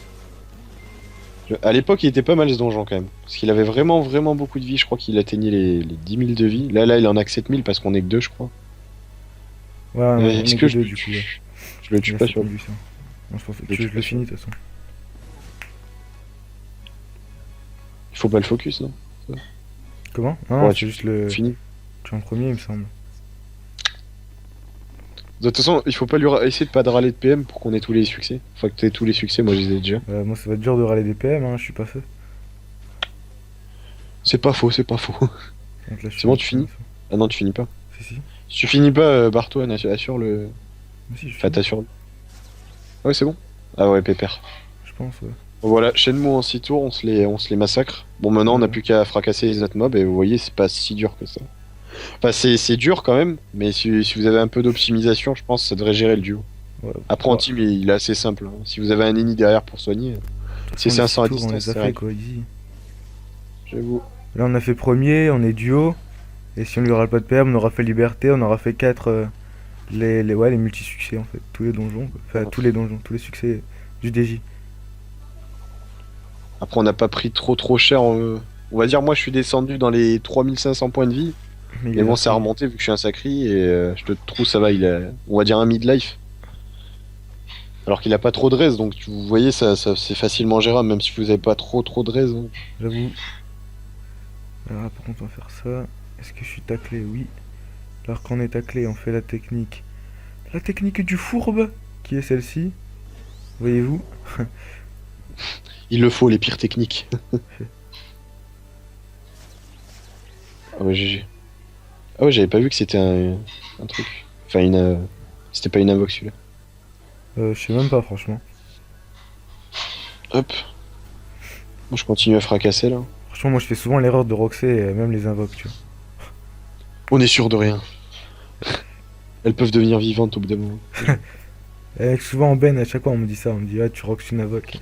A: À l'époque, il était pas mal ce donjon quand même. Parce qu'il avait vraiment, vraiment beaucoup de vie. Je crois qu'il atteignait les 10 000 de vie. Là, il en a que 7 000 parce qu'on est que deux, je crois.
B: Ouais, on est
A: Est-ce
B: que
A: que je
B: deux,
A: le
B: du coup.
A: tue?
B: Ouais.
A: Je le tue
B: Il a
A: pas
B: 7
A: sur.
B: 800. Non, je pense que
A: Le
B: je
A: tue
B: le
A: pas
B: finis de toute façon.
A: Il faut pas le focus, non?
B: Comment? Non, non,
A: Ouais,
B: c'est juste le.
A: fini.
B: Tu es en premier, il me semble.
A: De toute façon, il faut pas essayer de pas de râler de PM pour qu'on ait tous les succès. Enfin, que t'aies tous les succès, moi je les ai déjà.
B: Moi, ça va être dur de râler des PM, hein, je suis pas feu.
A: C'est pas faux, c'est pas faux.
B: Donc là, je
A: C'est
B: suis
A: bon,
B: en
A: tu
B: premier,
A: finis? Ah non, tu finis pas.
B: Si, si.
A: Si tu finis pas, barre-toi, assure le.
B: Mais si, je
A: Enfin,
B: finis,
A: t'assures le. Ah ouais, c'est bon? Ah ouais, pépère.
B: je pense, ouais.
A: Bon, voilà, Shenmue en 6 tours, on se les massacre. Bon, maintenant, on n'a
B: Ouais.
A: plus qu'à fracasser les autres mobs, et vous voyez, c'est pas si dur que ça. Enfin, c'est dur quand même, mais si vous avez un peu d'optimisation, je pense que ça devrait gérer le duo.
B: Ouais.
A: Après, en
B: Bon,
A: team, il est assez simple, hein. Si vous avez un ennemi derrière pour soigner,
B: de toute
A: c'est
B: façon, les
A: 500
B: 6
A: à
B: tours, on
A: distance,
B: les a
A: c'est
B: fait,
A: rien.
B: quoi, easy.
A: J'avoue.
B: Là, on a fait premier, on est duo. Et si on lui râle pas de PM, on aura fait liberté, on aura fait 4 ouais, les multi-succès, en fait. Tous les donjons, quoi. Enfin, tous les donjons, tous les succès du DJ.
A: Après, on n'a pas pris trop cher. On va dire, moi, je suis descendu dans les 3500 points de vie.
B: Mais il
A: Mais
B: a
A: bon, ça a
B: pris.
A: remonté vu que je suis un sacré. Et je te trouve, ça va. Il a, on va dire, un midlife. Alors qu'il a pas trop de res. Donc, vous voyez, ça c'est facilement gérable. Même si vous avez pas trop de res, hein.
B: J'avoue. Alors là, par contre, on va faire ça. Est-ce que je suis taclé? Oui. Alors quand on est taclé, on fait la technique. La technique du fourbe, qui est celle-ci. Voyez-vous?
A: Il le faut, les pires techniques. Ah ouais, GG. Ah ouais, j'avais pas vu que c'était un truc. Enfin, c'était pas une invoque celui-là.
B: Je sais même pas, franchement.
A: Hop. Moi, je continue à fracasser là.
B: Franchement, moi je fais souvent l'erreur de roxer, même les invoques, tu vois.
A: On est sûr de rien. Elles peuvent devenir vivantes au bout d'un moment.
B: Et souvent en ben, à chaque fois on me dit ça, on me dit ah tu roxes une invoque.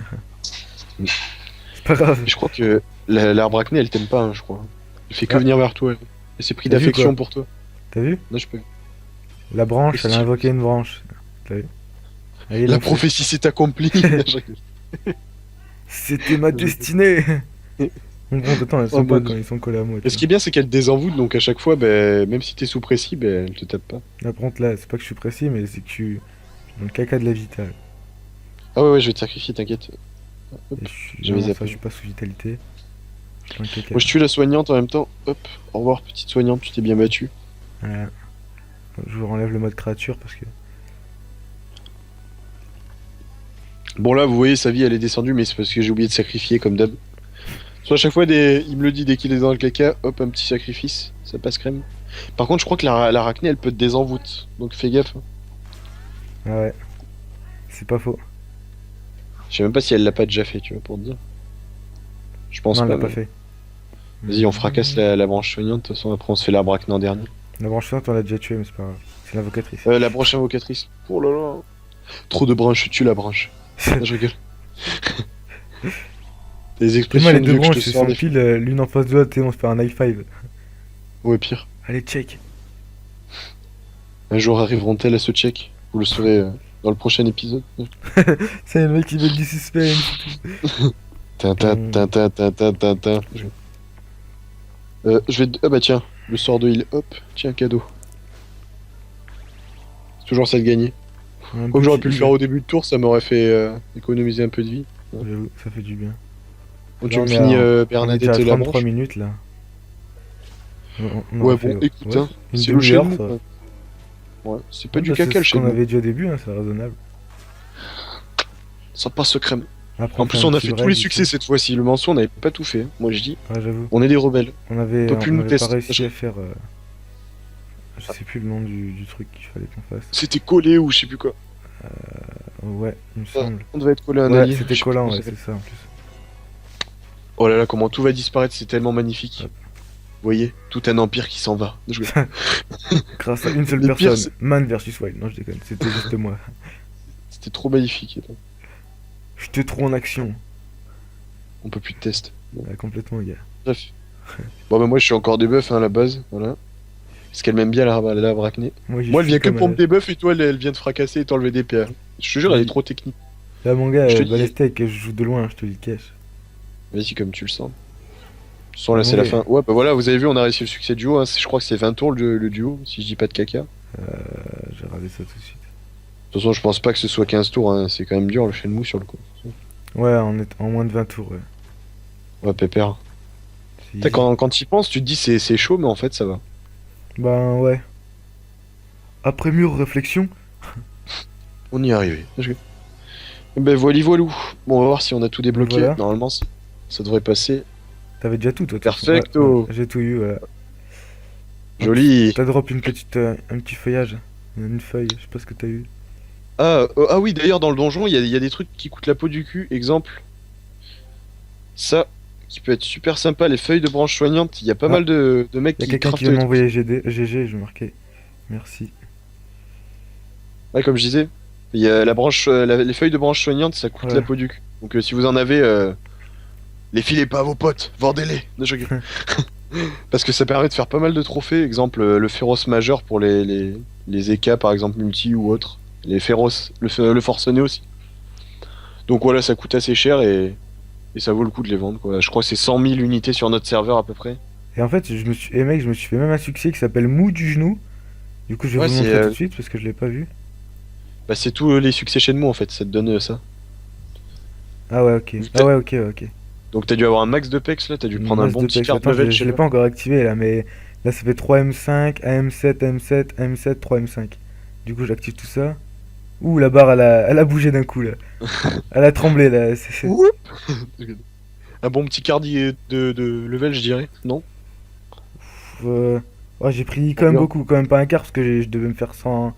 B: C'est pas grave.
A: Mais je crois que l'arbre acné, elle t'aime pas, hein, je crois. Elle fait que
B: Ah,
A: venir vers toi. Elle s'est pris
B: t'as vu
A: d'affection
B: quoi?
A: pour toi.
B: T'as vu?
A: Non, je peux.
B: La branche, elle a
A: Qu'est-ce que
B: invoqué une branche. T'as vu? Allez,
A: La
B: lancez.
A: prophétie s'est accomplie. Je rigole.
B: C'était ma destinée. Donc bon, attends, elles
A: Oh,
B: sont bonnes
A: bon.
B: quand ils sont collés à moi,
A: Et
B: tu
A: ce
B: vois.
A: qui est bien, c'est qu'elle désenvoûte, donc à chaque fois, ben, même si t'es sous précis, ben, elle te tape pas.
B: Là par contre là, c'est pas que je suis précis, mais c'est que je suis dans le caca de la vitale.
A: Ah ouais, je vais te sacrifier, t'inquiète. Hop,
B: Et je suis
A: j'avais
B: vraiment ça,
A: zappé.
B: je suis pas sous vitalité. Je suis dans le caca.
A: Moi, je tue la soignante en même temps. Hop, au revoir, petite soignante, tu t'es bien battue.
B: Voilà. Je vous enlève le mode créature parce que.
A: Bon, là, vous voyez, sa vie, elle est descendue, mais c'est parce que j'ai oublié de sacrifier, comme d'hab. Soit à chaque fois, il me le dit dès qu'il est dans le caca, hop, un petit sacrifice, ça passe crème. Par contre, je crois que l'arachné, elle peut te désenvoûte, donc fais gaffe.
B: Ah ouais. C'est pas faux.
A: Je sais même pas si elle l'a pas déjà fait, tu vois, pour te dire. Je pense
B: Non, elle
A: pas.
B: l'a pas
A: Mais...
B: fait.
A: Vas-y, on fracasse la branche soignante, de toute façon, après on se fait l'arbre acné en dernier.
B: La branche suivante, on l'a déjà tué, mais c'est pas grave. C'est l'invocatrice.
A: La branche invocatrice. Oh là là. Trop de branches, tue la branche. Non, je rigole. Des
B: Et
A: expressions
B: moi, les
A: de
B: deux
A: vieux que je
B: branches,
A: te
B: elles
A: sors
B: sont
A: des
B: pile l'une en face de l'autre, et on se fait un high five.
A: Ouais, pire.
B: Allez, check.
A: Un jour arriveront-elles à ce check? Vous le saurez dans le prochain épisode.
B: C'est le mec qui veut du suspense.
A: Tintin, tintin, tintin, tintin. Je vais... Ah bah tiens, le sort de heal, hop, tiens, cadeau. C'est toujours ça de gagner.
B: Un
A: Comme j'aurais
B: petit
A: pu le
B: heal.
A: faire au début de tour, ça m'aurait fait économiser un peu de vie.
B: J'avoue, ça fait du bien.
A: Bon,
B: Là,
A: tu me
B: on est
A: finis
B: à- on est
A: Bernadette
B: déjà à
A: et la
B: 33
A: branche?
B: minutes là. On
A: Ouais,
B: aura fait,
A: bon, écoute,
B: ouais,
A: hein,
B: une
A: c'est le
B: demi-heure,
A: chez nous.
B: ça.
A: Quoi. Ouais, c'est pas
B: Ouais,
A: du
B: bah,
A: caca
B: c'est
A: le
B: ce
A: chez
B: qu'on
A: nous.
B: avait dit au début, hein, c'est raisonnable.
A: Ça passe ce crème.
B: Après,
A: En
B: fait
A: plus,
B: un
A: on a
B: petit
A: fait tous
B: break,
A: les
B: du
A: succès
B: coup.
A: cette fois-ci. Le mention, on n'avait pas tout fait, hein. Moi, je dis,
B: Ouais, j'avoue.
A: on est des rebelles.
B: On avait,
A: peut plus
B: on
A: nous
B: avait pas
A: tester.
B: réussi à faire. Je sais plus le nom du truc qu'il fallait qu'on fasse.
A: C'était collé ou je sais plus quoi.
B: Ouais, il me
A: Ah,
B: semble.
A: on devait être collé à un
B: Ouais,
A: allié.
B: c'était
A: je sais
B: collant,
A: plus
B: ouais,
A: comment ça
B: c'est ça en plus.
A: s'appelle. Oh là là, comment tout va disparaître, c'est tellement magnifique.
B: Hop.
A: Vous voyez, tout un empire qui s'en va. Je-
B: Grâce à une seule
A: Le pire,
B: personne. Man versus Wild. Non, je déconne, c'était juste moi.
A: C'était trop magnifique.
B: J'étais trop en action.
A: On peut plus de test. Bon.
B: Ouais, complètement, gars.
A: Bref. Bon, bah moi, je suis encore debuff hein, à la base. Voilà. Parce qu'elle m'aime bien la bracnée.
B: J'y
A: Moi, elle
B: suis
A: vient que
B: comme
A: pour me débuff et toi, elle vient de fracasser et t'enlever des PA. Je te jure, elle est
B: Oui.
A: trop technique.
B: Là, mon gars,
A: Je te dis-
B: Balestec, je joue de loin, je te le cache.
A: Vas-y, comme tu le sens. Sans là,
B: Ah,
A: c'est la
B: ouais.
A: fin. Ouais, bah voilà, vous avez vu, on a réussi le succès duo. Hein. Je crois que c'est 20 tours le duo, si je dis pas de caca. De
B: J'ai regardé ça tout de suite.
A: toute façon, je pense pas que ce soit 15 tours. Hein. C'est quand même dur le Shenmue sur le coup.
B: Ouais, on est en moins de 20 tours, ouais.
A: Ouais, pépère.
B: C'est
A: Tu sais,
B: easy.
A: quand tu y penses, tu te dis c'est chaud, mais en fait, ça va.
B: Ben ouais. Après mûre réflexion,
A: On y est arrivé. Ben voilà, voilou. Bon, on va voir si on a tout
B: donc
A: débloqué.
B: voilà.
A: Normalement, ça devrait passer.
B: T'avais déjà tout, toi, de toute façon. Ouais, ouais,
A: Perfecto.
B: j'ai tout eu, voilà. En plus,
A: Joli.
B: t'as drop une petite, un petit feuillage. Une feuille, je sais pas ce que t'as eu.
A: Ah oui, d'ailleurs, dans le donjon, il y a des trucs qui coûtent la peau du cul. Exemple, ça, qui peut être super sympa, les feuilles de branches soignantes. Il y a pas
B: Ah,
A: mal de mecs
B: y a
A: qui
B: quelqu'un qui
A: craftent
B: vient de
A: les trucs.
B: m'envoyer GG, je vais marquer. Merci.
A: Ouais, comme je disais, il y a les feuilles de branches soignantes, ça coûte la
B: Ouais.
A: peau du cul. Donc si vous en avez, les filez pas à vos potes, vendez-les. Non, je rigole. Parce que ça permet de faire pas mal de trophées. Exemple, le féroce majeur pour les EK, par exemple, multi ou autre. Les féroces, le forcené aussi. Donc voilà, ça coûte assez cher et ça vaut le coup de les vendre, quoi. Je crois que c'est 100 000 unités sur notre serveur à peu près.
B: Et en fait, mec, je me suis fait même un succès qui s'appelle Mou du genou. Du coup, je vais
A: Ouais,
B: vous le montrer tout de suite parce que je l'ai pas vu.
A: c'est tous les succès chez nous en fait, ça te donne ça.
B: Ah ouais, ok.
A: Vu que
B: Ah ouais, ok, ok.
A: Donc t'as dû avoir un max de pex là, t'as dû prendre un
B: Masse
A: bon
B: de
A: petit
B: pex.
A: carte
B: Attends,
A: level
B: je
A: chez
B: l'ai
A: moi.
B: pas encore activé là, mais là ça fait 3M5, AM7, AM7, AM7, 3M5. Du coup, j'active tout ça. Ouh, la barre elle a bougé d'un coup là. Elle a tremblé là.
A: Ouh. Un bon petit cardi de level, je dirais. Non?
B: Ouais, j'ai pris quand même
A: Combien?
B: beaucoup, quand même pas un quart parce que je devais me faire 100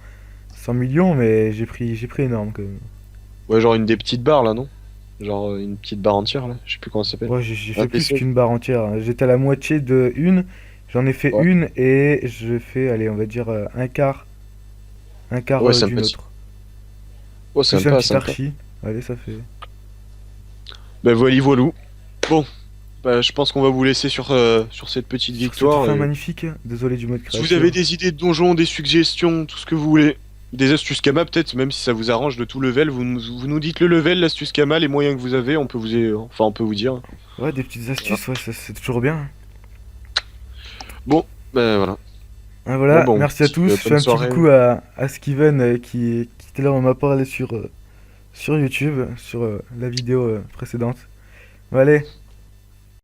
B: millions, mais j'ai pris énorme quand même.
A: Ouais, genre une des petites barres là, non? Genre une petite barre entière là, je sais plus comment ça s'appelle.
B: Ouais, j'ai
A: Un
B: fait plus
A: vaisseau.
B: qu'une barre entière, hein. J'étais à la moitié de une, j'en ai fait
A: Ouais.
B: une et je fais, allez, on va dire un quart
A: Ouais,
B: d'une
A: sympa.
B: autre.
A: Oh,
B: Plus un
A: sympa,
B: petit
A: sympa.
B: archi. Allez, ça fait.
A: Bah voilà, voilou. Bon, bah je pense qu'on va vous laisser sur cette petite
B: Sur cette
A: victoire.
B: fin
A: Et
B: magnifique, désolé du mode
A: si vous avez
B: créature.
A: des idées de donjons, des suggestions, tout ce que vous voulez, des astuces Kama peut-être, même si ça vous arrange de tout level, vous nous dites le level, l'astuce Kama, les moyens que vous avez, enfin on peut vous dire.
B: Ouais, des petites
A: Voilà.
B: astuces, ouais, ça c'est toujours bien.
A: Bon, ben voilà.
B: Ah,
A: Bon,
B: voilà,
A: bon,
B: merci à tous. Je fais
A: bonne
B: un petit
A: soirée.
B: coucou à Steven qui tout à l'heure m'a parlé sur YouTube, sur la vidéo précédente. Bon, allez,